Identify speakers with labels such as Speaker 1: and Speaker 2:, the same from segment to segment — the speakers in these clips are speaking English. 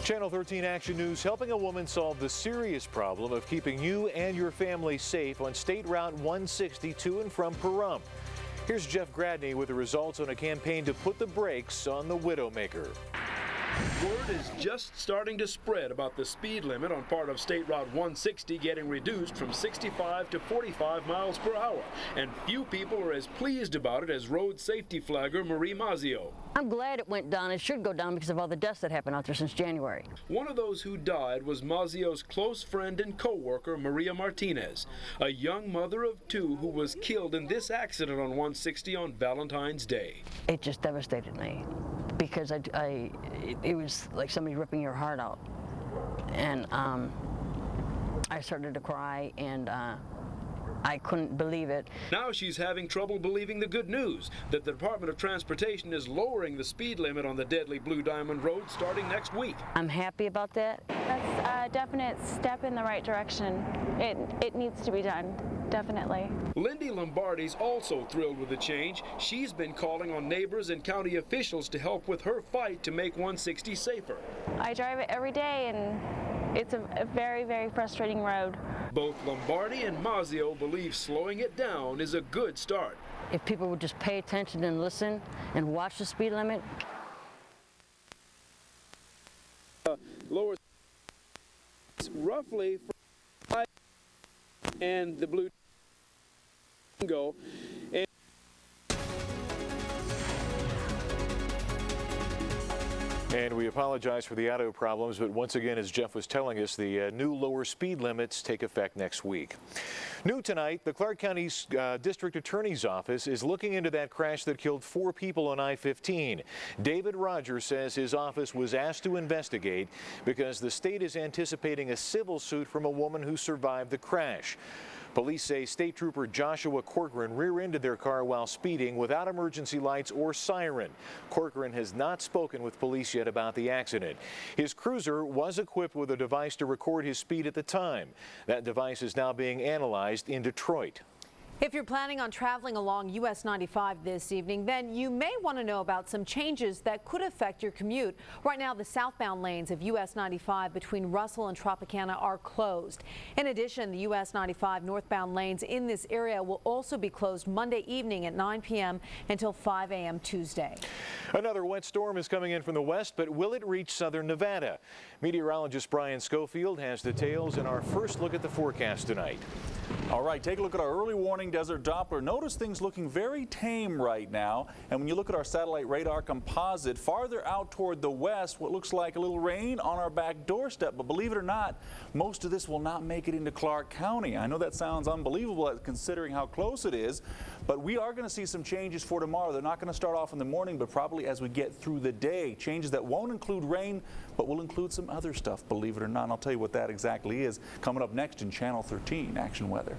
Speaker 1: Channel 13 Action News helping a woman solve the serious problem of keeping you and your family safe on State Route 160 to and from Pahrump. Here's Jeff Gradney with the results on a campaign to put the brakes on the Widowmaker.
Speaker 2: Word is just starting to spread about the speed limit on part of State Route 160 getting reduced from 65 to 45 miles per hour. And few people are as pleased about it as road safety flagger Marie Mazzio.
Speaker 3: I'm glad it went down. It should go down because of all the deaths that happened out there since January.
Speaker 2: One of those who died was Mazzio's close friend and co-worker Maria Martinez, a young mother of two who was killed in this accident on 160 on Valentine's Day.
Speaker 3: It just devastated me because it was like somebody ripping your heart out. And I started to cry, and I couldn't believe it.
Speaker 2: Now she's having trouble believing the good news that the Department of Transportation is lowering the speed limit on the deadly Blue Diamond Road starting next week.
Speaker 3: I'm happy about that.
Speaker 4: That's a definite step in the right direction. It needs to be done, definitely.
Speaker 2: Lindy Lombardi's also thrilled with the change. She's been calling on neighbors and county officials to help with her fight to make 160 safer.
Speaker 4: I drive it every day, and it's a very, very frustrating road.
Speaker 2: Both Lombardi and Mazzio believe slowing it down is a good start.
Speaker 3: If people would just pay attention and listen and watch the speed limit.
Speaker 2: Lower roughly from and the Blue go.
Speaker 1: And we apologize for the audio problems, but once again, as Jeff was telling us, the new lower speed limits take effect next week. New tonight, the Clark County District Attorney's Office is looking into that crash that killed 4 people on I-15. David Rogers says his office was asked to investigate because the state is anticipating a civil suit from a woman who survived the crash. Police say State Trooper Joshua Corcoran rear-ended their car while speeding without emergency lights or siren. Corcoran has not spoken with police yet about the accident. His cruiser was equipped with a device to record his speed at the time. That device is now being analyzed in Detroit.
Speaker 5: If you're planning on traveling along US 95 this evening, then you may want to know about some changes that could affect your commute. Right now, the southbound lanes of US 95 between Russell and Tropicana are closed. In addition, the US 95 northbound lanes in this area will also be closed Monday evening at 9 p.m. until 5 a.m. Tuesday.
Speaker 1: Another wet storm is coming in from the west, but will it reach southern Nevada? Meteorologist Brian Schofield has details in our first look at the forecast tonight.
Speaker 6: All right, take a look at our early warning desert Doppler. Notice things looking very tame right now. And when you look at our satellite radar composite, farther out toward the west, what looks like a little rain on our back doorstep. But believe it or not, most of this will not make it into Clark County. I know that sounds unbelievable considering how close it is, but we are going to see some changes for tomorrow. They're not going to start off in the morning, but probably as we get through the day. Changes that won't include rain, but will include some other stuff, believe it or not. And I'll tell you what that exactly is coming up next in Channel 13 Action Weather.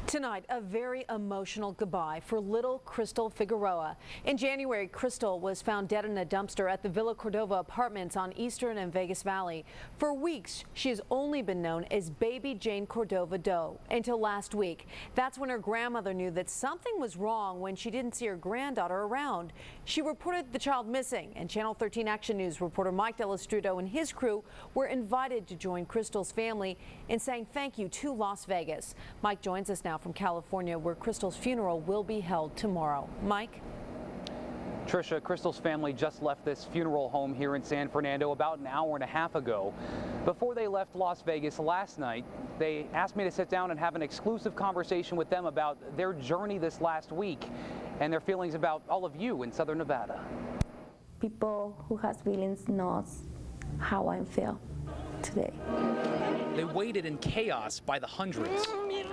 Speaker 5: Tonight, a very emotional goodbye for little Crystal Figueroa. In January, Crystal was found dead in a dumpster at the Villa Cordova apartments on Eastern and Vegas Valley. For weeks, she has only been known as Baby Jane Cordova Doe until last week. That's when her grandmother knew that something was wrong when she didn't see her granddaughter around. She reported the child missing, and Channel 13 Action News reporter Mike Delastrudo and his crew were invited to join Crystal's family in saying thank you to Las Vegas. Mike joins us now from California, where Crystal's funeral will be held tomorrow. Mike?
Speaker 7: Tricia, Crystal's family just left this funeral home here in San Fernando about an hour and a half ago. Before they left Las Vegas last night, they asked me to sit down and have an exclusive conversation with them about their journey this last week and their feelings about all of you in Southern Nevada.
Speaker 8: People who has feelings knows how I feel today.
Speaker 7: They waited in chaos by the hundreds,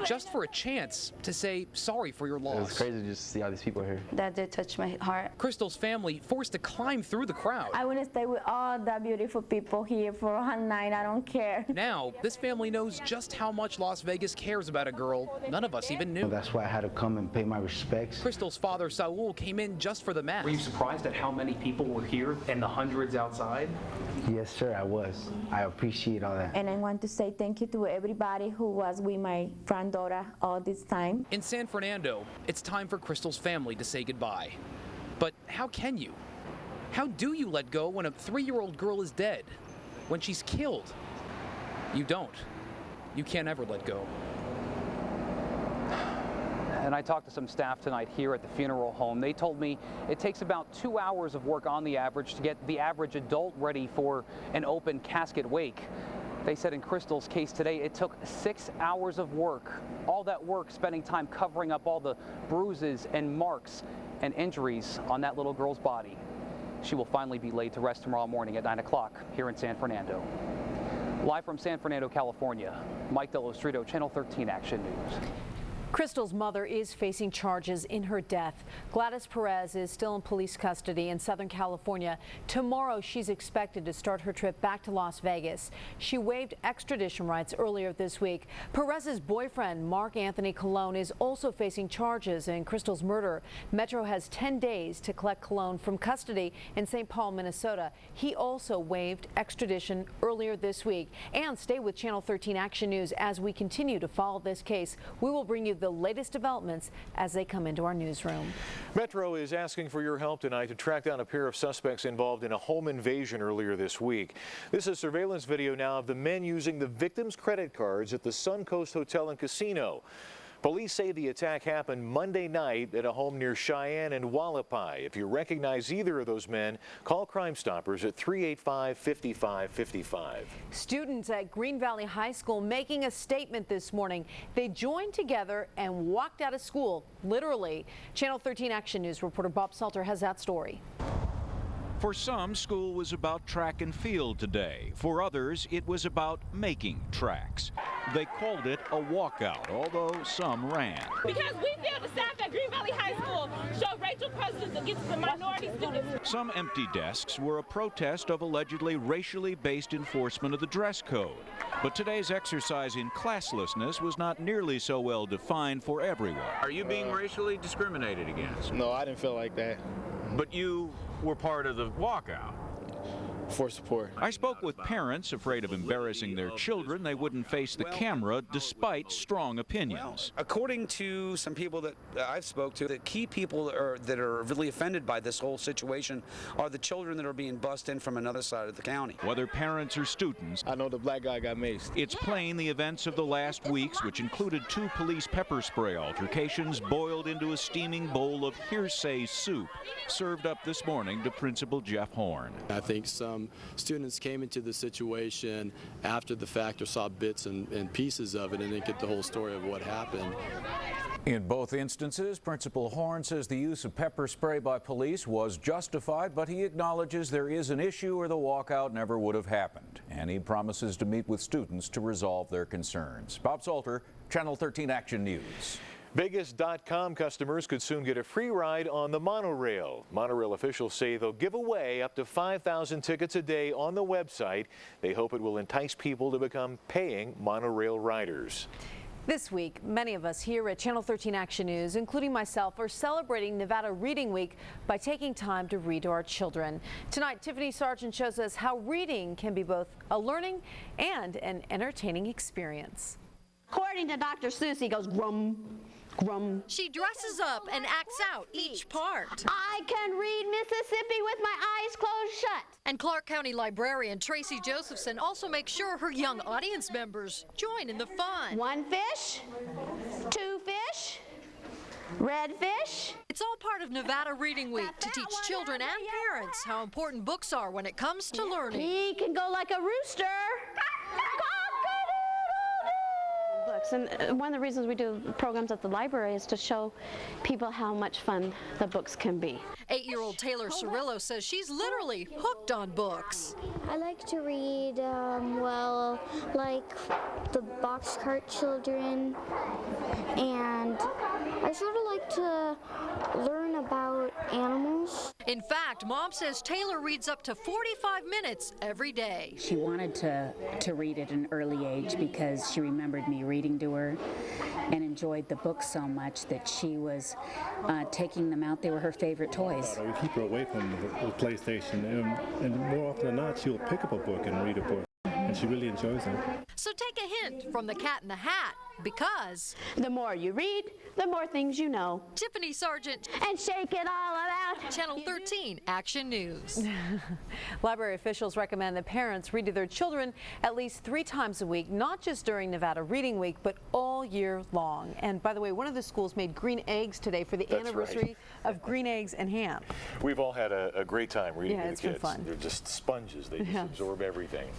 Speaker 7: just for a chance to say sorry for your loss.
Speaker 9: It was crazy just to see all these people here.
Speaker 8: That did touch my heart.
Speaker 7: Crystal's family forced to climb through the crowd.
Speaker 8: I want to stay with all the beautiful people here for one night. I don't care.
Speaker 7: Now, this family knows just how much Las Vegas cares about a girl none of us even knew.
Speaker 9: Well, that's why I had to come and pay my respects.
Speaker 7: Crystal's father, Saul, came in just for the mass.
Speaker 10: Were you surprised at how many people were here and the hundreds outside?
Speaker 9: Yes, sir, I was. I appreciate all that.
Speaker 8: And I want to say thank you to everybody who was with my granddaughter all this time.
Speaker 7: In San Fernando, it's time for Crystal's family to say goodbye. But how can you? How do you let go when a 3-year-old girl is dead?
Speaker 10: when she's killed, you don't. You can't ever let go.
Speaker 7: And I talked to some staff tonight here at the funeral home. They told me it takes about 2 hours of work on the average to get the average adult ready for an open casket wake. They said in Crystal's case today, it took 6 hours of work. All that work spending time covering up all the bruises and marks and injuries on that little girl's body. She will finally be laid to rest tomorrow morning at 9 o'clock here in San Fernando. Live from San Fernando, California, Mike Dellostrito, Channel 13 Action News.
Speaker 5: Crystal's mother is facing charges in her death. Gladys Perez is still in police custody in Southern California. Tomorrow, she's expected to start her trip back to Las Vegas. She waived extradition rights earlier this week. Perez's boyfriend, Mark Anthony Colon, is also facing charges in Crystal's murder. Metro has 10 days to collect Colon from custody in St. Paul, Minnesota. He also waived extradition earlier this week. And stay with Channel 13 Action News as we continue to follow this case. We will bring you the latest developments as they come into our newsroom.
Speaker 1: Metro is asking for your help tonight to track down a pair of suspects involved in a home invasion earlier this week. This is surveillance video now of the men using the victims' credit cards at the Suncoast Hotel and Casino. Police say the attack happened Monday night at a home near Cheyenne and Wallapai. If you recognize either of those men, call Crime Stoppers at 385-5555.
Speaker 5: Students at Green Valley High School making a statement this morning. They joined together and walked out of school, literally. Channel 13 Action News reporter Bob Salter has that story.
Speaker 11: For some, school was about track and field today. For others, it was about making tracks. They called it a walkout, although some ran.
Speaker 12: Because we feel the staff at Green Valley High School show racial prejudice against the minority students.
Speaker 11: Some empty desks were a protest of allegedly racially based enforcement of the dress code. But today's exercise in classlessness was not nearly so well defined for everyone.
Speaker 13: Are you being racially discriminated against?
Speaker 14: No, I didn't feel like that.
Speaker 13: But you were part of the walkout.
Speaker 14: For support.
Speaker 11: I spoke with parents afraid of embarrassing their children. They wouldn't face the camera despite strong opinions.
Speaker 15: Well, according to some people that I've spoke to, the key people that are really offended by this whole situation are the children that are being bussed in from another side of the county.
Speaker 11: Whether parents or students,
Speaker 14: I know the black guy got maced.
Speaker 11: It's plain the events of the last weeks, which included 2 police pepper spray altercations, boiled into a steaming bowl of hearsay soup, served up this morning to Principal Jeff Horn.
Speaker 16: I think some students came into the situation after the fact or saw bits and pieces of it and didn't get the whole story of what happened.
Speaker 17: In both instances, Principal Horn says the use of pepper spray by police was justified, but he acknowledges there is an issue or the walkout never would have happened. And he promises to meet with students to resolve their concerns. Bob Salter, Channel 13 Action News.
Speaker 1: Vegas.com customers could soon get a free ride on the monorail. Monorail officials say they'll give away up to 5,000 tickets a day on the website. They hope it will entice people to become paying monorail riders.
Speaker 5: This week, many of us here at Channel 13 Action News, including myself, are celebrating Nevada Reading Week by taking time to read to our children. Tonight, Tiffany Sargent shows us how reading can be both a learning and an entertaining experience.
Speaker 18: According to Dr. Seuss, he goes grum, grum.
Speaker 19: She dresses up and acts out each part.
Speaker 18: I can read Mississippi with my eyes closed shut.
Speaker 19: And Clark County librarian Tracy Josephson also makes sure her young audience members join in the fun.
Speaker 18: 1 fish, 2 fish, red fish.
Speaker 19: It's all part of Nevada Reading Week to teach children and parents how important books are when it comes to learning.
Speaker 18: He can go like a rooster.
Speaker 20: And one of the reasons we do programs at the library is to show people how much fun the books can be.
Speaker 19: 8-year-old Taylor Cirillo says she's literally hooked on books.
Speaker 21: I like to read, like the Boxcar Children, and I sort of like to learn about animals.
Speaker 19: In fact, Mom says Taylor reads up to 45 minutes every day.
Speaker 22: She wanted to read at an early age because she remembered me reading to her and enjoyed the books so much that she was taking them out. They were her favorite toys.
Speaker 23: We keep her away from the PlayStation, and more often than not, she'll pick up a book and read a book, and she really enjoys them.
Speaker 19: So take a hint from the Cat in the Hat. Because
Speaker 22: the more you read, the more things you know.
Speaker 19: Tiffany Sargent
Speaker 22: and shake it all about
Speaker 19: Channel 13 Action News.
Speaker 5: Library officials recommend that parents read to their children at least 3 times a week, not just during Nevada Reading Week, but all year long. And by the way, one of the schools made green eggs today for the anniversary of green eggs and ham.
Speaker 1: We've all had a great time reading to the
Speaker 5: it's
Speaker 1: kids.
Speaker 5: been fun.
Speaker 1: They're just sponges. They just absorb everything.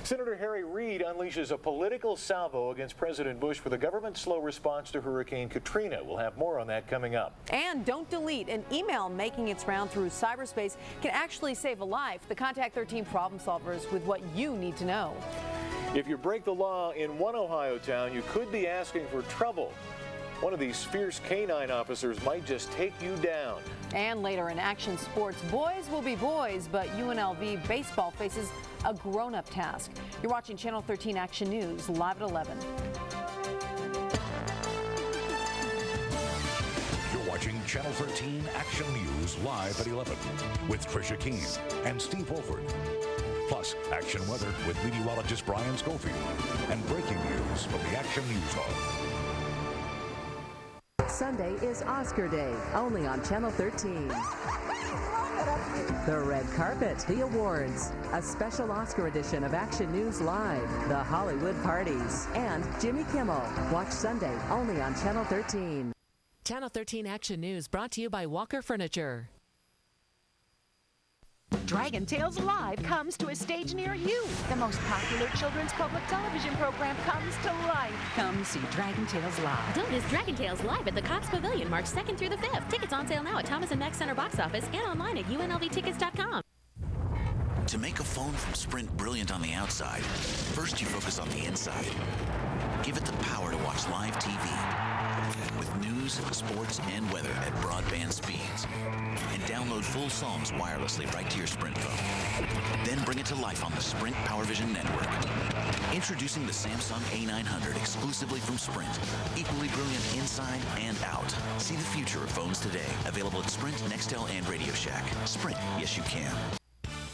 Speaker 1: Senator Harry Reid unleashes a political salvo against President Bush for the government's slow response to Hurricane Katrina. We'll have more on that coming up.
Speaker 5: And don't delete. An email making its round through cyberspace can actually save a life. The Contact 13 problem solvers with what you need to know.
Speaker 1: If you break the law in one Ohio town, you could be asking for trouble. One of these fierce canine officers might just take you down.
Speaker 5: And later in action sports, boys will be boys, but UNLV baseball faces a grown-up task. You're watching Channel 13 Action News live at 11.
Speaker 2: You're watching Channel 13 Action News live at 11 with Tricia Keene and Steve Wolford. Plus, action weather with meteorologist Brian Schofield and breaking news from the Action News Hall.
Speaker 3: Sunday is Oscar Day, only on Channel 13. The red carpet, the awards, a special Oscar edition of Action News Live, the Hollywood parties, and Jimmy Kimmel. Watch Sunday only on Channel 13.
Speaker 4: Channel 13 Action News brought to you by Walker Furniture.
Speaker 24: Dragon Tales Live comes to a stage near you. The most popular children's public television program comes to life. Come see Dragon Tales Live.
Speaker 25: Don't miss Dragon Tales Live at the Cox Pavilion March 2nd through the 5th. Tickets on sale now at Thomas & Mack Center box office and online at unlvtickets.com.
Speaker 26: To make a phone from Sprint brilliant on the outside, first you focus on the inside. Give it the power to watch live TV with news, sports, and weather at broadband speeds. And download full songs wirelessly right to your Sprint phone. Then bring it to life on the Sprint PowerVision network. Introducing the Samsung A900 exclusively from Sprint. Equally brilliant inside and out. See the future of phones today. Available at Sprint, Nextel, and Radio Shack. Sprint, yes you can.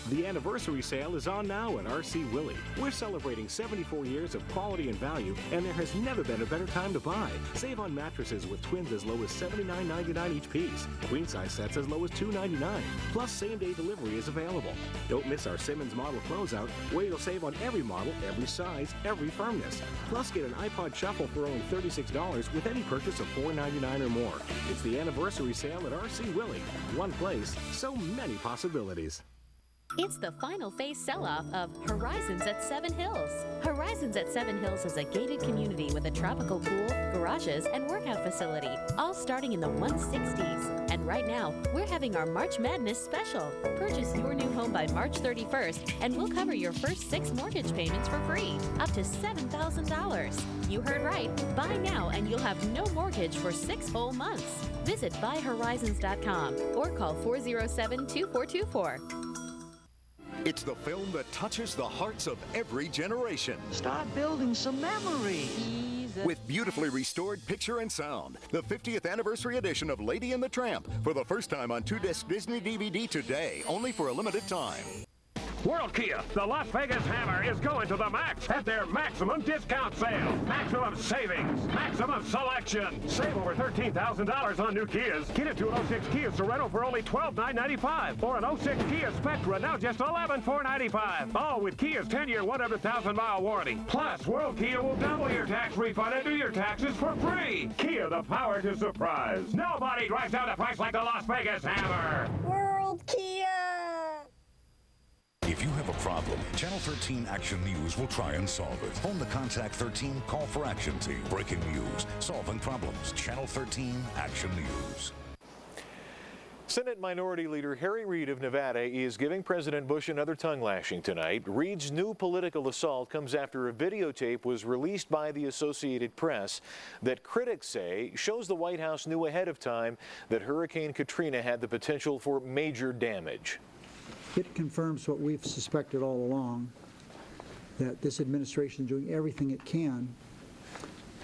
Speaker 27: The anniversary sale is on now at RC Willey. We're celebrating 74 years of quality and value, and there has never been a better time to buy. Save on mattresses with twins as low as $79.99 each piece. Queen size sets as low as $2.99. Plus, same-day delivery is available. Don't miss our Simmons model closeout, where you'll save on every model, every size, every firmness. Plus, get an iPod Shuffle for only $36 with any purchase of $4.99 or more. It's the anniversary sale at RC Willey. One place, so many possibilities.
Speaker 25: It's the final phase sell-off of Horizons at Seven Hills. Horizons at Seven Hills is a gated community with a tropical pool, garages, and workout facility, all starting in the 160s. And right now, we're having our March Madness special. Purchase your new home by March 31st, and we'll cover your first 6 mortgage payments for free, up to $7,000. You heard right. Buy now, and you'll have no mortgage for 6 whole months. Visit buyhorizons.com or call 407-2424.
Speaker 28: It's the film that touches the hearts of every generation.
Speaker 29: Start building some memories.
Speaker 28: With beautifully restored picture and sound, the 50th anniversary edition of Lady and the Tramp, for the first time on 2-disc Disney DVD today, only for a limited time.
Speaker 30: World Kia, the Las Vegas Hammer is going to the max at their maximum discount sale. Maximum savings, maximum selection. Save over $13,000 on new Kias. Get it to an 06 Kia Sorento for only $12,995, or an 06 Kia Spectra now just $11,495. All with Kia's 10-year, 100,000-mile warranty. Plus, World Kia will double your tax refund and do your taxes for free. Kia, the power to surprise. Nobody drives down the price like the Las Vegas Hammer.
Speaker 29: World Kia!
Speaker 2: If you have a problem, Channel 13 Action News will try and solve it. Phone the Contact 13 Call for Action team. Breaking news, solving problems. Channel 13 Action News.
Speaker 1: Senate Minority Leader Harry Reid of Nevada is giving President Bush another tongue lashing tonight. Reid's new political assault comes after a videotape was released by the Associated Press that critics say shows the White House knew ahead of time that Hurricane Katrina had the potential for major damage.
Speaker 31: It confirms what we've suspected all along, that this administration is doing everything it can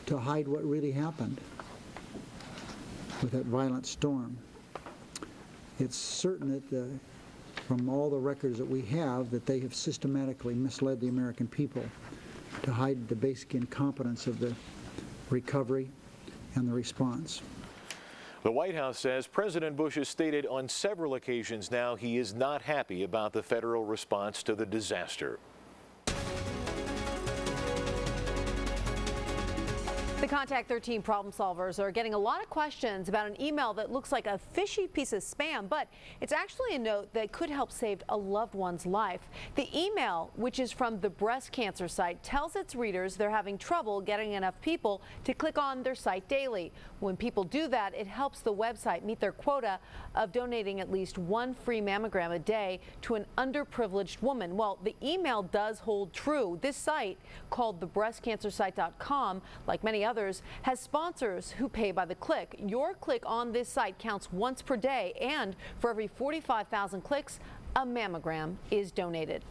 Speaker 31: to hide what really happened with that violent storm. It's certain that from all the records that we have, that they have systematically misled the American people to hide the basic incompetence of the recovery, and the response.
Speaker 1: The White House says President Bush has stated on several occasions now he is not happy about the federal response to the disaster.
Speaker 5: The Contact 13 problem solvers are getting a lot of questions about an email that looks like a fishy piece of spam, but it's actually a note that could help save a loved one's life. The email, which is from the breast cancer site, tells its readers they're having trouble getting enough people to click on their site daily. When people do that, it helps the website meet their quota of donating at least one free mammogram a day to an underprivileged woman. Well, the email does hold true. This site, called thebreastcancersite.com, like many others, has sponsors who pay by the click. Your click on this site counts once per day, and for every 45,000 clicks, a mammogram is donated.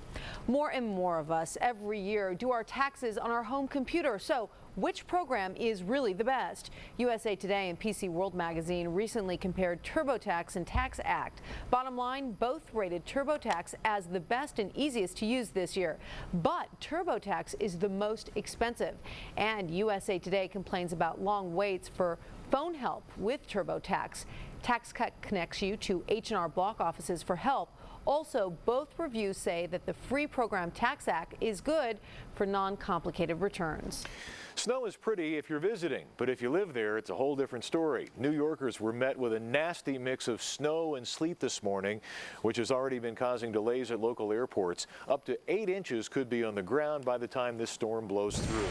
Speaker 5: More and more of us every year do our taxes on our home computer. So which program is really the best? USA Today and PC World magazine recently compared TurboTax and TaxAct. Bottom line, both rated TurboTax as the best and easiest to use this year. But TurboTax is the most expensive. And USA Today complains about long waits for phone help with TurboTax. TaxCut connects you to H&R Block offices for help. Also, both reviews say that the free program TaxAct is good for non-complicated returns.
Speaker 1: Snow is pretty if you're visiting, but if you live there, it's a whole different story. New Yorkers were met with a nasty mix of snow and sleet this morning, which has already been causing delays at local airports. Up to 8 inches could be on the ground by the time this storm blows through.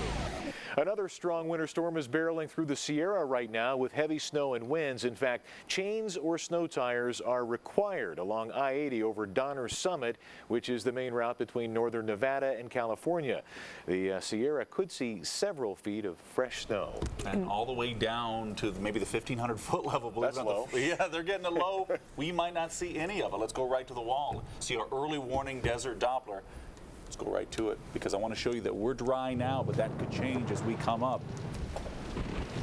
Speaker 1: Another strong winter storm is barreling through the Sierra right now with heavy snow and winds. In fact, chains or snow tires are required along I-80 over Donner Summit, which is the main route between northern Nevada and California. The Sierra could see several feet of fresh snow.
Speaker 6: And all the way down to maybe the 1,500-foot level.
Speaker 1: That's low.
Speaker 6: Yeah, they're getting it low. We might not see any of it. Let's go right to the wall. See our early warning desert Doppler. Let's go right to it because I want to show you that we're dry now, but that could change as we come up.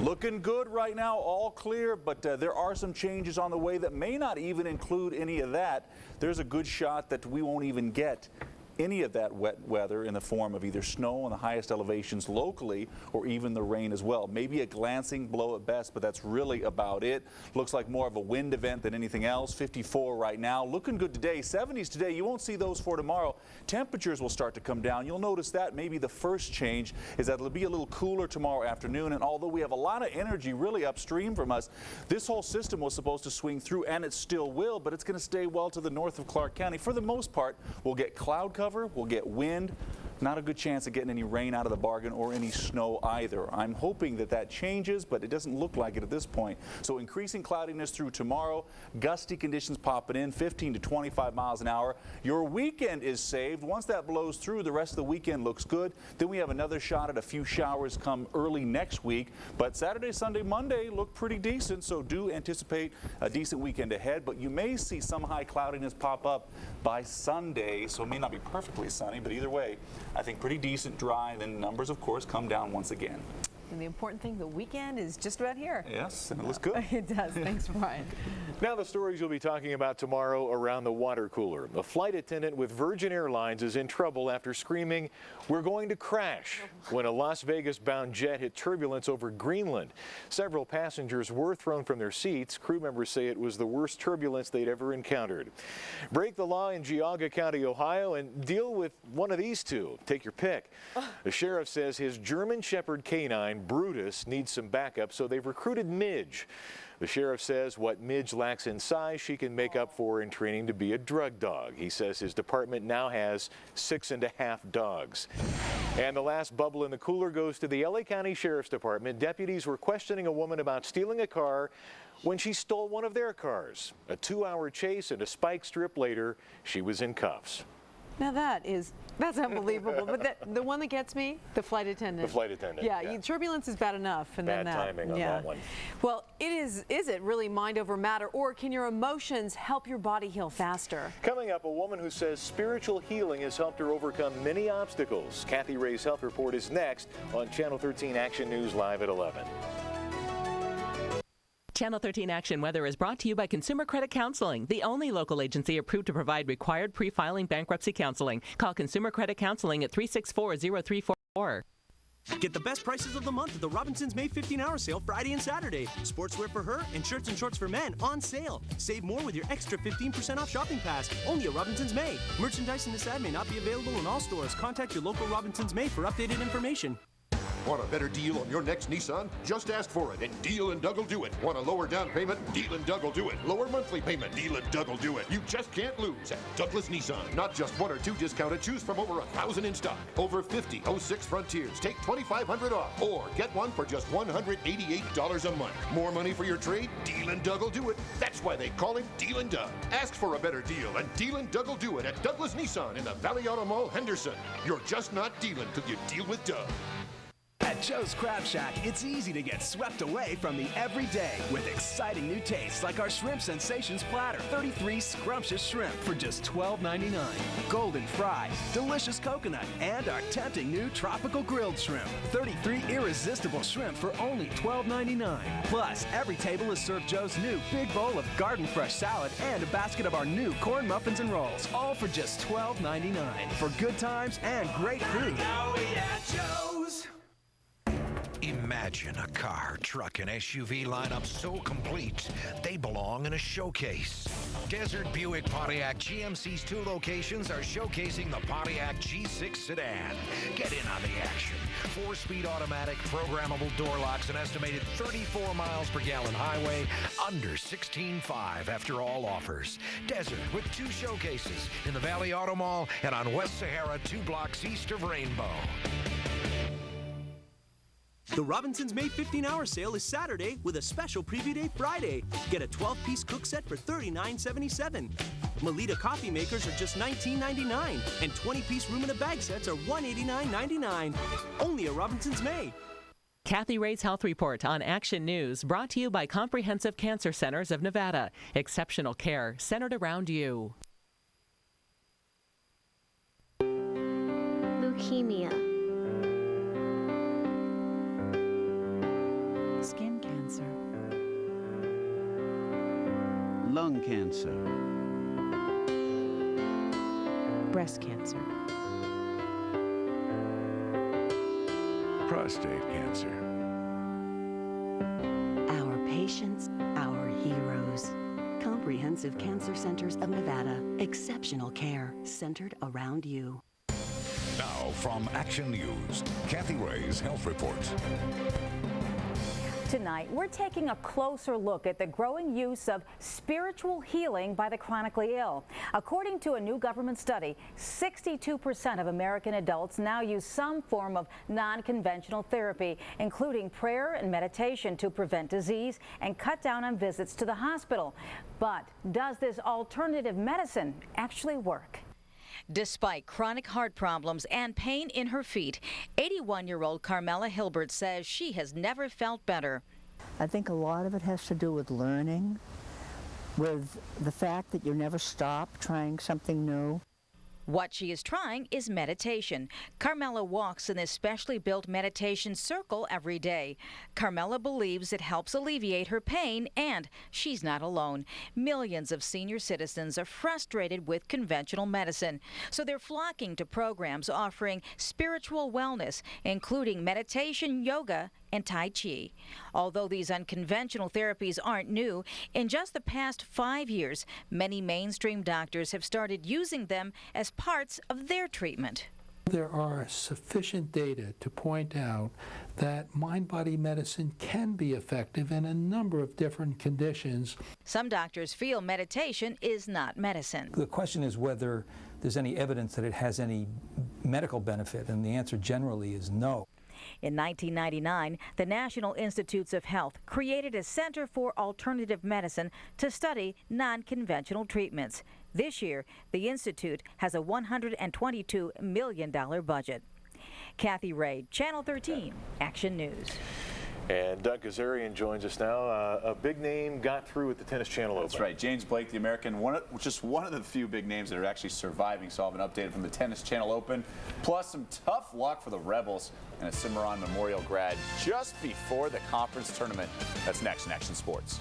Speaker 6: Looking good right now, all clear, but there are some changes on the way that may not even include any of that. There's a good shot that we won't even get any of that wet weather in the form of either snow on the highest elevations locally or even the rain as well. Maybe a glancing blow at best, but that's really about it. Looks like more of a wind event than anything else. 54 right now. Looking good today. 70s today. You won't see those for tomorrow. Temperatures will start to come down. You'll notice that maybe the first change is that it'll be a little cooler tomorrow afternoon. And although we have a lot of energy really upstream from us, this whole system was supposed to swing through, and it still will, but it's going to stay well to the north of Clark County. For the most part, we'll get cloud cover. We'll get wind. Not a good chance of getting any rain out of the bargain or any snow either. I'm hoping that that changes, but it doesn't look like it at this point. So increasing cloudiness through tomorrow, gusty conditions popping in, 15 to 25 miles an hour. Your weekend is saved. Once that blows through, the rest of the weekend looks good. Then we have another shot at a few showers come early next week. But Saturday, Sunday, Monday look pretty decent, so do anticipate a decent weekend ahead. But you may see some high cloudiness pop up by Sunday, so it may not be perfectly sunny, but either way, I think pretty decent, dry, and then numbers, of course, come down once again.
Speaker 5: And the important thing, the weekend is just about here.
Speaker 6: Yes, and it looks good.
Speaker 5: It does. Thanks, Brian.
Speaker 1: Now the stories you'll be talking about tomorrow around the water cooler. A flight attendant with Virgin Airlines is in trouble after screaming, "We're going to crash," when a Las Vegas-bound jet hit turbulence over Greenland. Several passengers were thrown from their seats. Crew members say it was the worst turbulence they'd ever encountered. Break the law in Geauga County, Ohio, and deal with one of these two. Take your pick. The sheriff says his German Shepherd canine, Brutus, needs some backup, so they've recruited Midge. The sheriff says what Midge lacks in size, she can make up for in training to be a drug dog. He says his department now has 6.5 dogs. And the last bubble in the cooler goes to the LA County Sheriff's Department. Deputies were questioning a woman about stealing a car when she stole one of their cars. A 2-hour chase and a spike strip later, she was in cuffs.
Speaker 5: Now that's unbelievable. But the one that gets me, the flight attendant.
Speaker 1: The flight attendant.
Speaker 5: Yeah. Turbulence is bad enough, and
Speaker 1: bad
Speaker 5: then that.
Speaker 1: Timing on that one.
Speaker 5: Well, is it really mind over matter, or can your emotions help your body heal faster?
Speaker 1: Coming up, a woman who says spiritual healing has helped her overcome many obstacles. Kathy Ray's Health Report is next on Channel 13 Action News Live at 11.
Speaker 4: Channel 13 Action Weather is brought to you by Consumer Credit Counseling, the only local agency approved to provide required pre-filing bankruptcy counseling. Call Consumer Credit Counseling at 364-0344.
Speaker 7: Get the best prices of the month at the Robinsons May 15-hour sale Friday and Saturday. Sportswear for her and shirts and shorts for men on sale. Save more with your extra 15% off shopping pass. Only at Robinsons May. Merchandise in this ad may not be available in all stores. Contact your local Robinsons May for updated information.
Speaker 8: Want a better deal on your next Nissan? Just ask for it, and Deal and Doug will do it. Want a lower down payment? Deal and Doug will do it. Lower monthly payment? Deal and Doug will do it. You just can't lose at Douglas Nissan. Not just one or two discounted. Choose from over 1,000 in stock. Over 50 06 Frontiers. Take $2,500 off. Or get one for just $188 a month. More money for your trade? Deal and Doug will do it. That's why they call him Deal and Doug. Ask for a better deal, and Deal and Doug will do it at Douglas Nissan in the Valley Auto Mall, Henderson. You're just not dealing till you deal with Doug.
Speaker 9: At Joe's Crab Shack, it's easy to get swept away from the everyday with exciting new tastes like our Shrimp Sensations platter. 33 scrumptious shrimp for just $12.99. Golden fries, delicious coconut, and our tempting new tropical grilled shrimp. 33 irresistible shrimp for only $12.99. Plus, every table is served Joe's new big bowl of garden fresh salad and a basket of our new corn muffins and rolls, all for just $12.99. For good times and great food.
Speaker 10: Now we at Joe's.
Speaker 11: Imagine a car, truck, and SUV lineup so complete, they belong in a showcase. Desert, Buick, Pontiac, GMC's 2 locations are showcasing the Pontiac G6 sedan. Get in on the action. 4-speed automatic, programmable door locks, an estimated 34 miles per gallon highway, under $16,500 after all offers. Desert with 2 showcases in the Valley Auto Mall and on West Sahara 2 blocks east of Rainbow.
Speaker 7: The Robinsons May 15-hour sale is Saturday with a special preview day Friday. Get a 12-piece cook set for $39.77. Melita coffee makers are just $19.99, and 20-piece room in a bag sets are $189.99. Only at Robinsons May.
Speaker 4: Kathy Ray's Health Report on Action News, brought to you by Comprehensive Cancer Centers of Nevada. Exceptional care centered around you.
Speaker 21: Leukemia.
Speaker 24: Skin cancer.
Speaker 12: Lung cancer.
Speaker 24: Breast cancer.
Speaker 2: Prostate cancer.
Speaker 13: Our patients, our heroes. Comprehensive Cancer Centers of Nevada. Exceptional care centered around you.
Speaker 2: Now from Action News, Kathy Ray's Health Report.
Speaker 14: Tonight, we're taking a closer look at the growing use of spiritual healing by the chronically ill. According to a new government study, 62% of American adults now use some form of non-conventional therapy, including prayer and meditation to prevent disease and cut down on visits to the hospital. But does this alternative medicine actually work?
Speaker 15: Despite chronic heart problems and pain in her feet, 81-year-old Carmela Hilbert says she has never felt better.
Speaker 16: I think a lot of it has to do with learning, with the fact that you never stop trying something new.
Speaker 15: What she is trying is meditation. Carmela walks in this specially built meditation circle every day. Carmela believes it helps alleviate her pain, and she's not alone. Millions of senior citizens are frustrated with conventional medicine, so they're flocking to programs offering spiritual wellness, including meditation, yoga, and Tai Chi. Although these unconventional therapies aren't new, in just the past 5 years, many mainstream doctors have started using them as parts of their treatment.
Speaker 17: There are sufficient data to point out that mind-body medicine can be effective in a number of different conditions.
Speaker 15: Some doctors feel meditation is not medicine.
Speaker 32: The question is whether there's any evidence that it has any medical benefit, and the answer generally is no.
Speaker 15: In 1999, the National Institutes of Health created a Center for Alternative Medicine to study non-conventional treatments. This year, the Institute has a $122 million budget. Kathy Ray, Channel 13, Action News.
Speaker 1: And Doug Kazarian joins us now. A big name got through at the Tennis Channel Open.
Speaker 6: That's right. James Blake, the American, just one of the few big names that are actually surviving. So I'll have an update from the Tennis Channel Open, plus some tough luck for the Rebels and a Cimarron Memorial grad just before the conference tournament. That's next in Action Sports.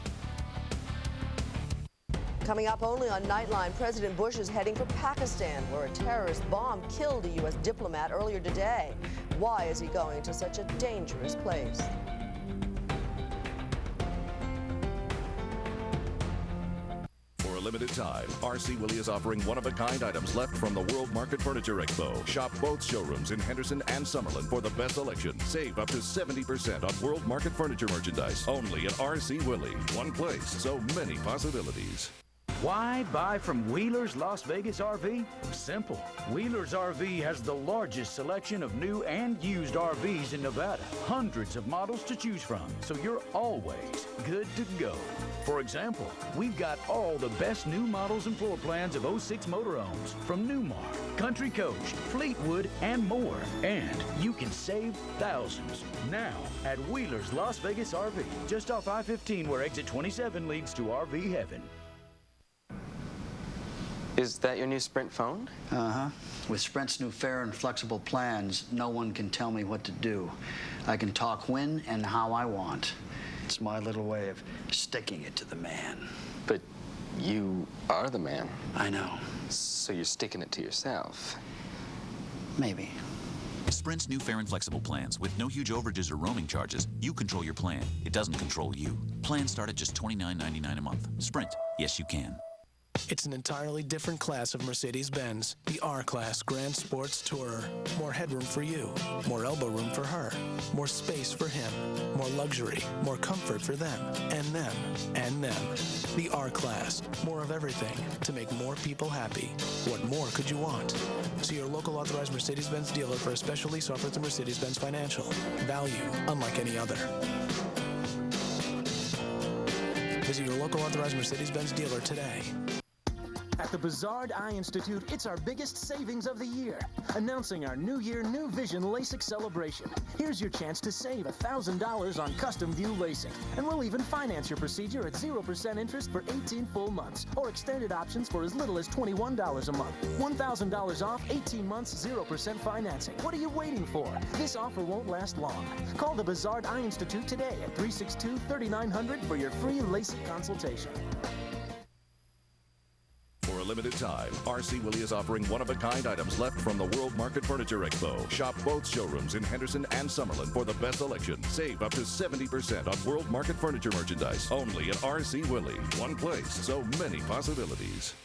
Speaker 3: Coming up only on Nightline, President Bush is heading for Pakistan, where a terrorist bomb killed a U.S. diplomat earlier today. Why is he going to such a dangerous place?
Speaker 2: For a limited time, RC Willey is offering one-of-a-kind items left from the World Market Furniture Expo. Shop both showrooms in Henderson and Summerlin for the best selection. Save up to 70% on World Market Furniture merchandise. Only at RC Willey. One place, so many possibilities.
Speaker 18: Why buy from Wheeler's Las Vegas RV? Simple. Wheeler's RV has the largest selection of new and used RVs in Nevada. Hundreds of models to choose from, so you're always good to go. For example, we've got all the best new models and floor plans of 06 motorhomes from Newmar, Country Coach, Fleetwood, and more. And you can save thousands now at Wheeler's Las Vegas RV, just off I-15 where exit 27 leads to RV heaven.
Speaker 19: Is that your new Sprint phone?
Speaker 20: Uh-huh. With Sprint's new fair and flexible plans, no one can tell me what to do. I can talk when and how I want. It's my little way of sticking it to the man.
Speaker 19: But you are the man.
Speaker 20: I know.
Speaker 19: So you're sticking it to yourself.
Speaker 20: Maybe.
Speaker 22: Sprint's new fair and flexible plans with no huge overages or roaming charges. You control your plan. It doesn't control you. Plans start at just $29.99 a month. Sprint. Yes, you can.
Speaker 23: It's an entirely different class of Mercedes-Benz, the R-Class Grand Sports Tourer. More headroom for you, more elbow room for her, more space for him, more luxury, more comfort for them, and them, and them. The R-Class, more of everything to make more people happy. What more could you want? See your local authorized Mercedes-Benz dealer for a special lease offer through Mercedes-Benz Financial. Value unlike any other. Visit your local authorized Mercedes-Benz dealer today.
Speaker 25: At the Bizard Eye Institute, it's our biggest savings of the year. Announcing our New Year, New Vision LASIK celebration. Here's your chance to save $1,000 on custom view LASIK. And we'll even finance your procedure at 0% interest for 18 full months. Or extended options for as little as $21 a month. $1,000 off, 18 months, 0% financing. What are you waiting for? This offer won't last long. Call the Bizard Eye Institute today at 362-3900 for your free LASIK consultation.
Speaker 2: For a limited time, RC Willey is offering one-of-a-kind items left from the World Market Furniture Expo. Shop both showrooms in Henderson and Summerlin for the best selection. Save up to 70% on World Market Furniture merchandise. Only at RC Willey. One place, so many possibilities.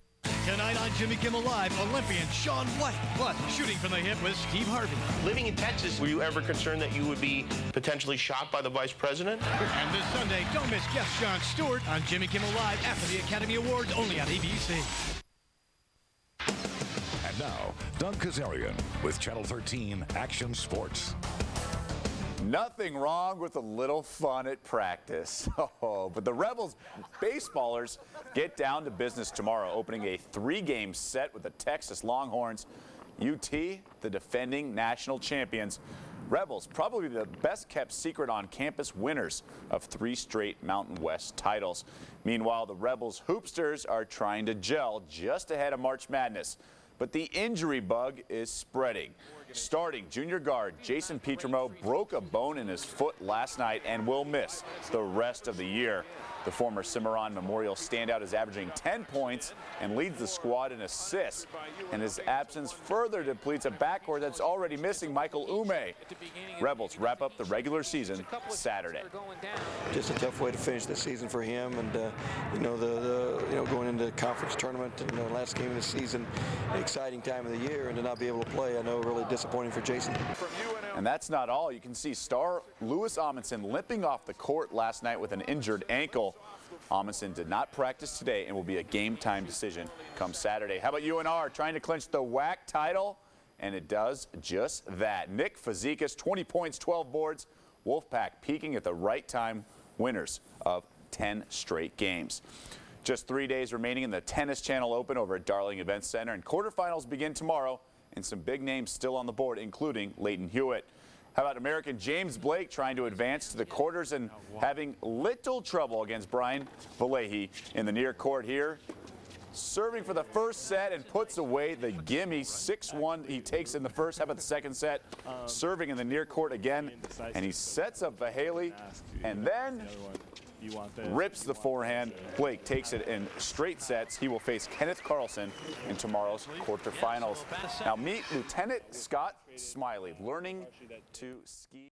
Speaker 26: Tonight on Jimmy Kimmel Live, Olympian Shaun White, plus shooting from the hip with Steve Harvey.
Speaker 27: Living in Texas, were you ever concerned that you would be potentially shot by the vice president?
Speaker 26: And this Sunday, don't miss guest Jon Stewart on Jimmy Kimmel Live after the Academy Awards, only on ABC.
Speaker 2: And now, Doug Kazarian with Channel 13 Action Sports.
Speaker 28: Nothing wrong with a little fun at practice. Oh, but the Rebels baseballers get down to business tomorrow, opening a 3-game set with the Texas Longhorns. UT, the defending national champions. Rebels, probably the best-kept secret on campus, winners of 3 straight Mountain West titles. Meanwhile, the Rebels hoopsters are trying to gel just ahead of March Madness. But the injury bug is spreading. Starting junior guard Jason Pietramo broke a bone in his foot last night and will miss the rest of the year. The former Cimarron Memorial standout is averaging 10 points and leads the squad in assists. And his absence further depletes a backcourt that's already missing Michael Ume. Rebels wrap up the regular season Saturday.
Speaker 29: Just a tough way to finish the season for him, and going into the conference tournament and the last game of the season, an exciting time of the year, and to not be able to play, I know, really disappointing for Jason.
Speaker 28: And that's not all. You can see star Louis Amundsen limping off the court last night with an injured ankle. Amundsen did not practice today and will be a game-time decision come Saturday. How about UNR trying to clinch the WAC title? And it does just that. Nick Fazekas, 20 points, 12 boards. Wolfpack peaking at the right time, winners of 10 straight games. Just 3 days remaining in the Tennis Channel Open over at Darling Events Center, and quarterfinals begin tomorrow, and some big names still on the board, including Leighton Hewitt. How about American James Blake trying to advance to the quarters and having little trouble against Brian Valehi in the near court here. Serving for the first set and puts away the gimme. 6-1 he takes in the first. How about the second set? Serving in the near court again, and he sets up Vahely, and then rips the forehand. Blake takes it in straight sets. He will face Kenneth Carlson in tomorrow's quarterfinals. Now meet Lieutenant Scott Smiley, learning to ski.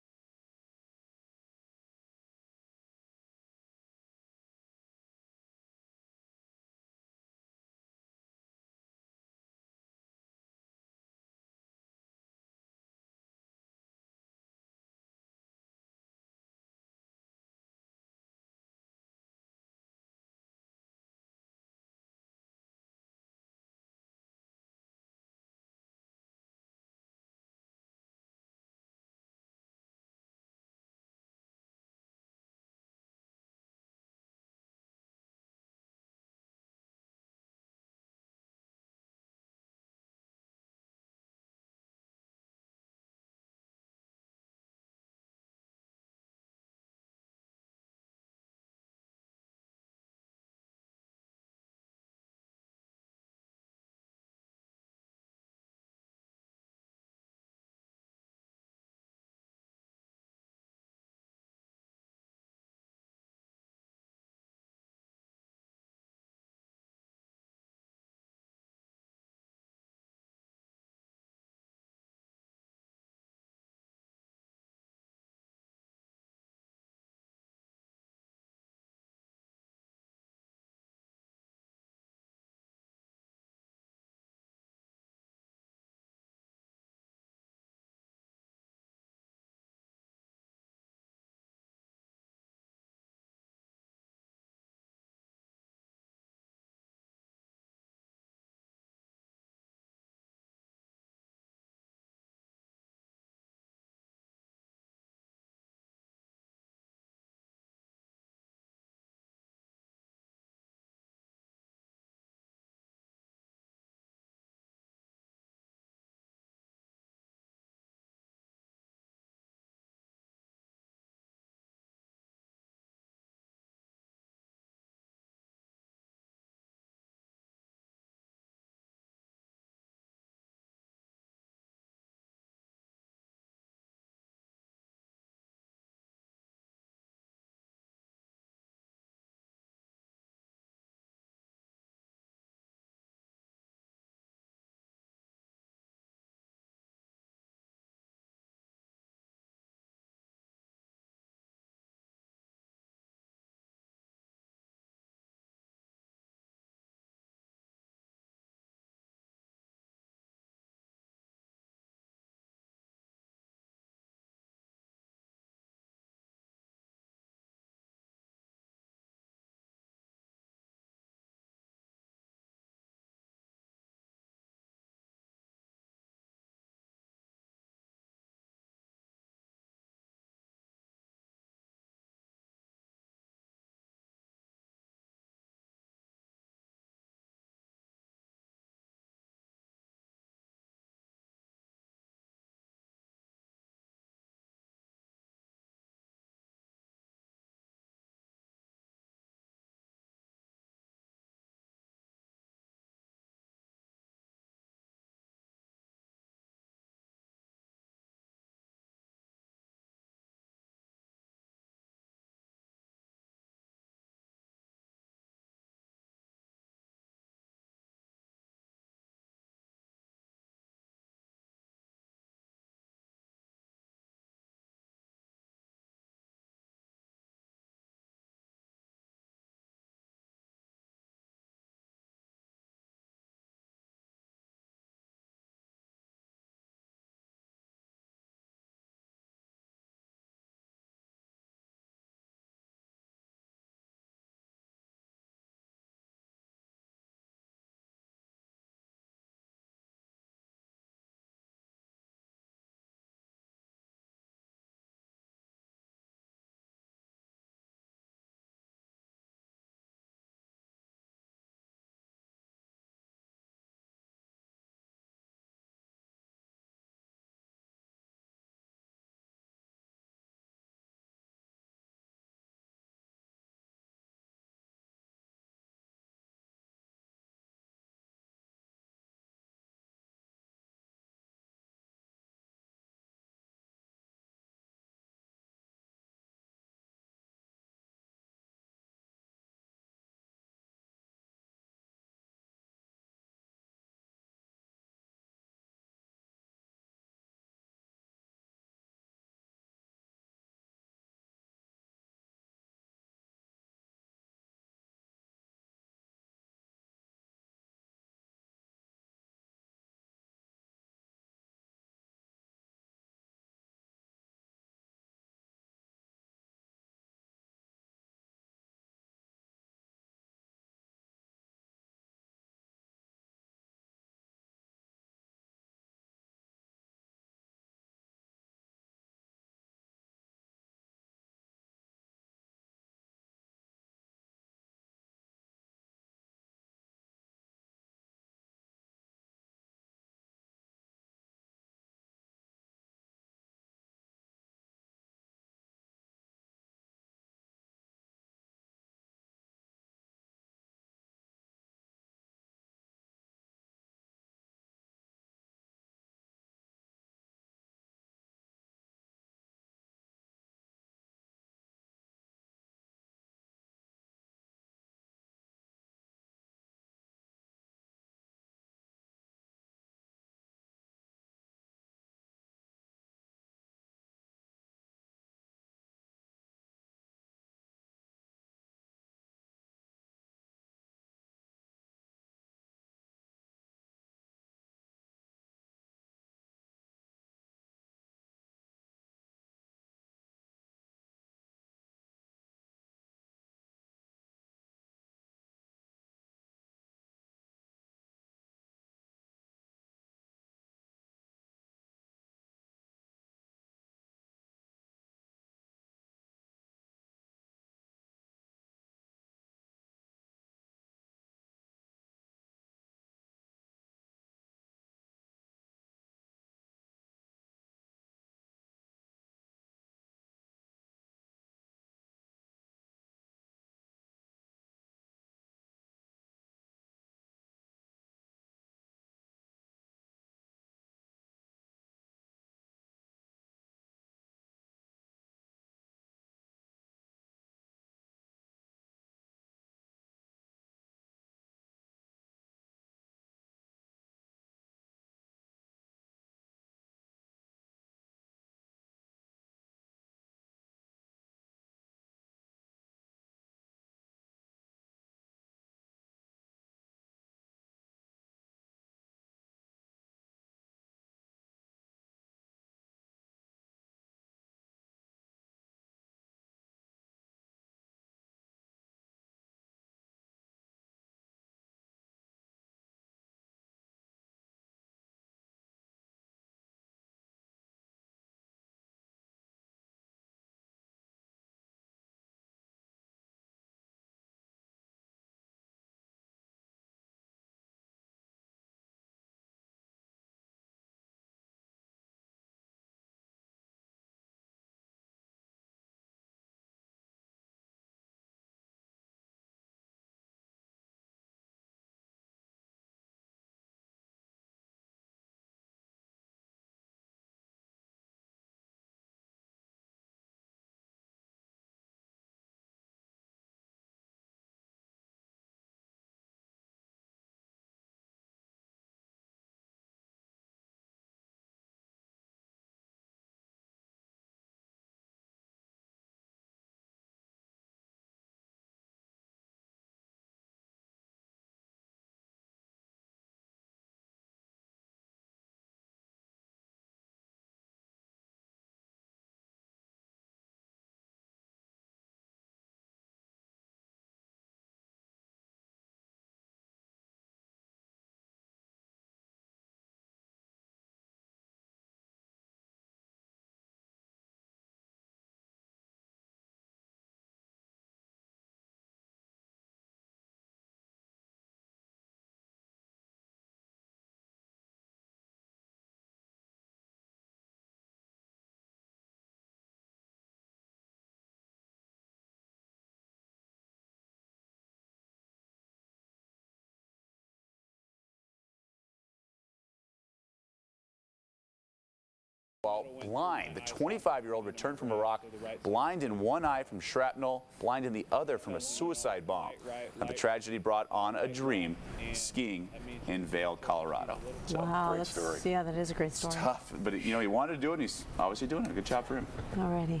Speaker 28: Well, blind. The 25-year-old returned from Iraq blind in one eye from shrapnel, blind in the other from a suicide bomb. Now, the tragedy brought on a dream, skiing in Vail, Colorado. So,
Speaker 4: Wow,
Speaker 28: great story.
Speaker 4: yeah, that is a great story.
Speaker 28: It's tough, but you know, he wanted to do it, and he's obviously doing it. Good job for him.
Speaker 4: Alrighty.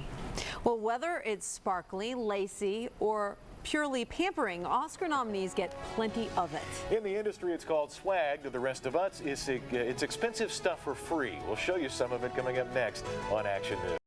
Speaker 4: Well, whether it's sparkly, lacy, or purely pampering, Oscar nominees get plenty of it.
Speaker 1: In the industry, it's called swag. To the rest of us, it's expensive stuff for free. We'll show you some of it coming up next on Action News.